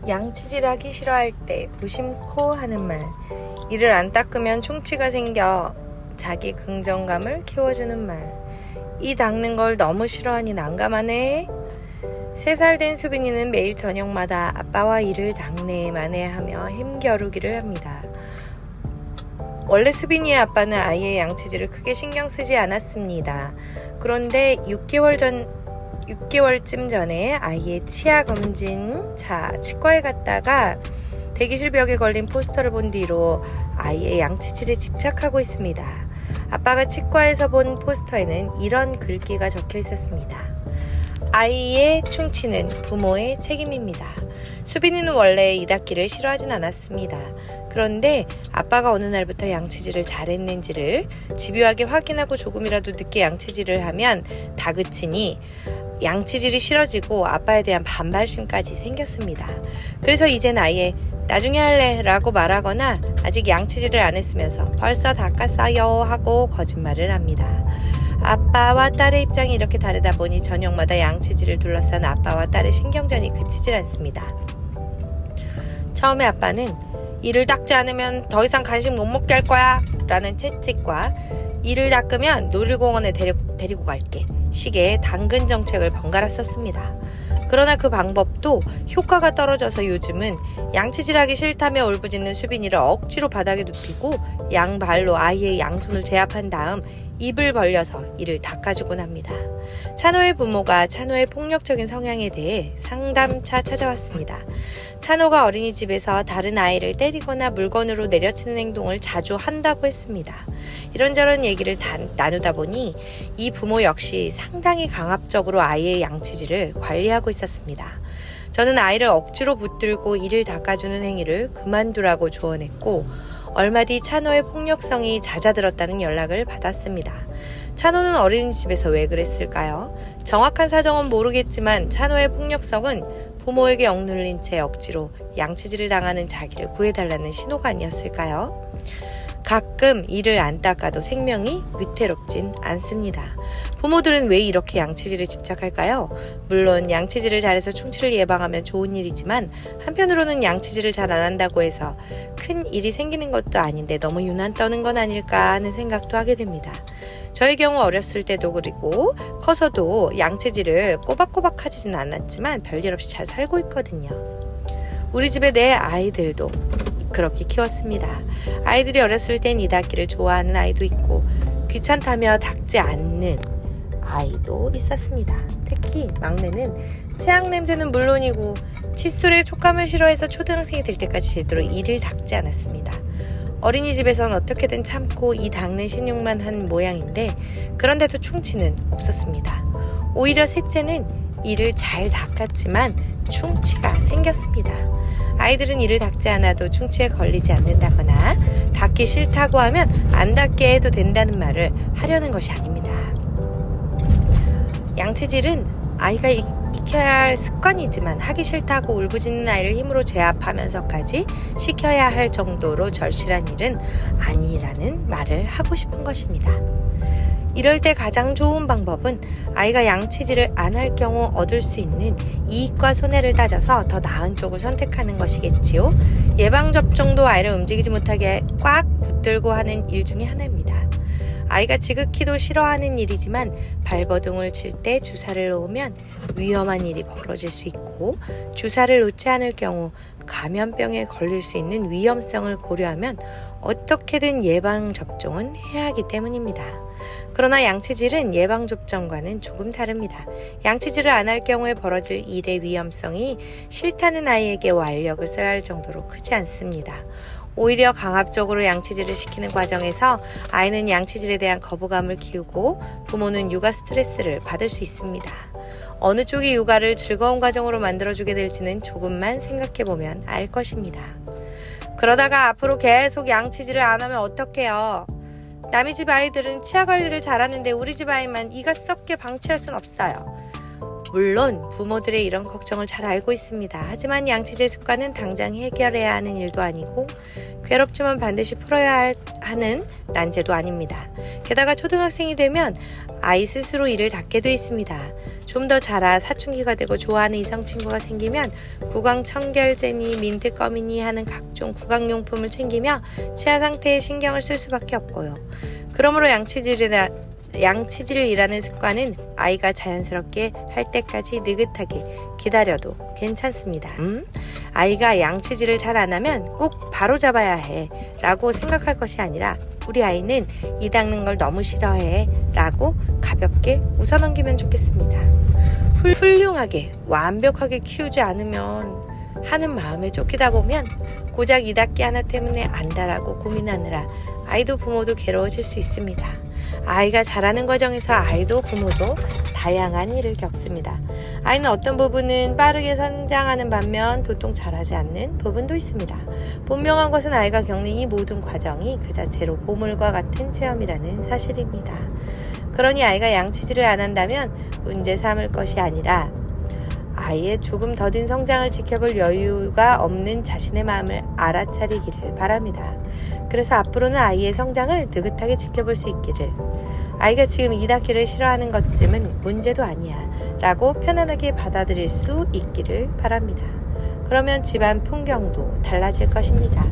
양치질하기 싫어할 때 무심코 하는 말. 이를 안 닦으면 충치가 생겨 자기 긍정감을 키워주는 말. 이 닦는 걸 너무 싫어하니 난감하네. 3살 된 수빈이는 매일 저녁마다 아빠와 이를 닦네 마네하며 힘겨루기를 합니다. 원래 수빈이의 아빠는 아이의 양치질을 크게 신경 쓰지 않았습니다. 그런데 6개월쯤 전에 아이의 치아 검진차 치과에 갔다가 대기실 벽에 걸린 포스터를 본 뒤로 아이의 양치질에 집착하고 있습니다. 아빠가 치과에서 본 포스터에는 이런 글귀가 적혀 있었습니다. 아이의 충치는 부모의 책임입니다. 수빈이는 원래 이 닦기를 싫어하진 않았습니다. 그런데 아빠가 어느 날부터 양치질을 잘했는지를 집요하게 확인하고 조금이라도 늦게 양치질을 하면 다그치니 양치질이 싫어지고 아빠에 대한 반발심까지 생겼습니다. 그래서 이젠 아예 나중에 할래 라고 말하거나 아직 양치질을 안 했으면서 벌써 닦았어요 하고 거짓말을 합니다. 아빠와 딸의 입장이 이렇게 다르다 보니 저녁마다 양치질을 둘러싼 아빠와 딸의 신경전이 그치질 않습니다. 처음에 아빠는 이를 닦지 않으면 더 이상 간식 못 먹게 할 거야 라는 채찍과 이를 닦으면 놀이공원에 데리고 갈게 식의 당근 정책을 번갈아 썼습니다. 그러나 그 방법도 효과가 떨어져서 요즘은 양치질하기 싫다며 울부짖는 수빈이를 억지로 바닥에 눕히고 양발로 아이의 양손을 제압한 다음 입을 벌려서 이를 닦아주곤 합니다. 찬호의 부모가 찬호의 폭력적인 성향에 대해 상담차 찾아왔습니다. 찬호가 어린이집에서 다른 아이를 때리거나 물건으로 내려치는 행동을 자주 한다고 했습니다. 이런저런 얘기를 나누다 보니 이 부모 역시 상당히 강압적으로 아이의 양치질을 관리하고 있었습니다. 저는 아이를 억지로 붙들고 이를 닦아주는 행위를 그만두라고 조언했고 얼마 뒤 찬호의 폭력성이 잦아들었다는 연락을 받았습니다. 찬호는 어린이집에서 왜 그랬을까요? 정확한 사정은 모르겠지만 찬호의 폭력성은 부모에게 억눌린 채 억지로 양치질을 당하는 자기를 구해달라는 신호가 아니었을까요? 가끔 이를 안 닦아도 생명이 위태롭진 않습니다. 부모들은 왜 이렇게 양치질에 집착할까요? 물론 양치질을 잘해서 충치를 예방하면 좋은 일이지만 한편으로는 양치질을 잘 안 한다고 해서 큰 일이 생기는 것도 아닌데 너무 유난 떠는 건 아닐까 하는 생각도 하게 됩니다. 저의 경우 어렸을 때도 그리고 커서도 양치질을 꼬박꼬박 하지는 않았지만 별일 없이 잘 살고 있거든요. 우리 집에 내 아이들도 그렇게 키웠습니다. 아이들이 어렸을 땐 이 닦기를 좋아하는 아이도 있고 귀찮다며 닦지 않는 아이도 있었습니다. 특히 막내는 치약 냄새는 물론이고 칫솔의 촉감을 싫어해서 초등학생이 될 때까지 제대로 이를 닦지 않았습니다. 어린이집에선 어떻게든 참고 이 닦는 신용만 한 모양인데 그런데도 충치는 없었습니다. 오히려 셋째는 이를 잘 닦았지만 충치가 생겼습니다. 아이들은 이를 닦지 않아도 충치에 걸리지 않는다거나 닦기 싫다고 하면 안 닦게 해도 된다는 말을 하려는 것이 아닙니다. 양치질은 아이가 익혀야 할 습관이지만 하기 싫다고 울부짖는 아이를 힘으로 제압하면서까지 시켜야 할 정도로 절실한 일은 아니라는 말을 하고 싶은 것입니다. 이럴 때 가장 좋은 방법은 아이가 양치질을 안 할 경우 얻을 수 있는 이익과 손해를 따져서 더 나은 쪽을 선택하는 것이겠지요. 예방접종도 아이를 움직이지 못하게 꽉 붙들고 하는 일 중에 하나입니다. 아이가 지극히도 싫어하는 일이지만 발버둥을 칠 때 주사를 놓으면 위험한 일이 벌어질 수 있고 주사를 놓지 않을 경우 감염병에 걸릴 수 있는 위험성을 고려하면 어떻게든 예방접종은 해야 하기 때문입니다. 그러나 양치질은 예방접종과는 조금 다릅니다. 양치질을 안 할 경우에 벌어질 일의 위험성이 싫다는 아이에게 완력을 써야 할 정도로 크지 않습니다. 오히려 강압적으로 양치질을 시키는 과정에서 아이는 양치질에 대한 거부감을 키우고 부모는 육아 스트레스를 받을 수 있습니다. 어느 쪽이 육아를 즐거운 과정으로 만들어주게 될지는 조금만 생각해보면 알 것입니다. 그러다가 앞으로 계속 양치질을 안 하면 어떡해요? 남의 집 아이들은 치아 관리를 잘하는데 우리 집 아이만 이가 썩게 방치할 순 없어요. 물론 부모들의 이런 걱정을 잘 알고 있습니다. 하지만 양치질 습관은 당장 해결해야 하는 일도 아니고 괴롭지만 반드시 풀어야 하는 난제도 아닙니다. 게다가 초등학생이 되면 아이 스스로 이를 닦게 돼 있습니다. 좀 더 자라 사춘기가 되고 좋아하는 이성 친구가 생기면 구강 청결제니 민트껌이니 하는 각종 구강용품을 챙기며 치아 상태에 신경을 쓸 수밖에 없고요. 그러므로 양치질이라는 습관은 아이가 자연스럽게 할 때까지 느긋하게 기다려도 괜찮습니다. 아이가 양치질을 잘 안 하면 꼭 바로 잡아야 해 라고 생각할 것이 아니라 우리 아이는 이 닦는 걸 너무 싫어해 라고 가볍게 웃어넘기면 좋겠습니다. 훌륭하게 완벽하게 키우지 않으면 하는 마음에 쫓기다 보면 고작 이 닦기 하나 때문에 안다라고 고민하느라 아이도 부모도 괴로워질 수 있습니다. 아이가 자라는 과정에서 아이도 부모도 다양한 일을 겪습니다. 아이는 어떤 부분은 빠르게 성장하는 반면 도통 자라지 않는 부분도 있습니다. 분명한 것은 아이가 겪는 이 모든 과정이 그 자체로 보물과 같은 체험이라는 사실입니다. 그러니 아이가 양치질을 안 한다면 문제 삼을 것이 아니라 아이의 조금 더딘 성장을 지켜볼 여유가 없는 자신의 마음을 알아차리기를 바랍니다. 그래서 앞으로는 아이의 성장을 느긋하게 지켜볼 수 있기를, 아이가 지금 이 닦기를 싫어하는 것쯤은 문제도 아니야 라고 편안하게 받아들일 수 있기를 바랍니다. 그러면 집안 풍경도 달라질 것입니다.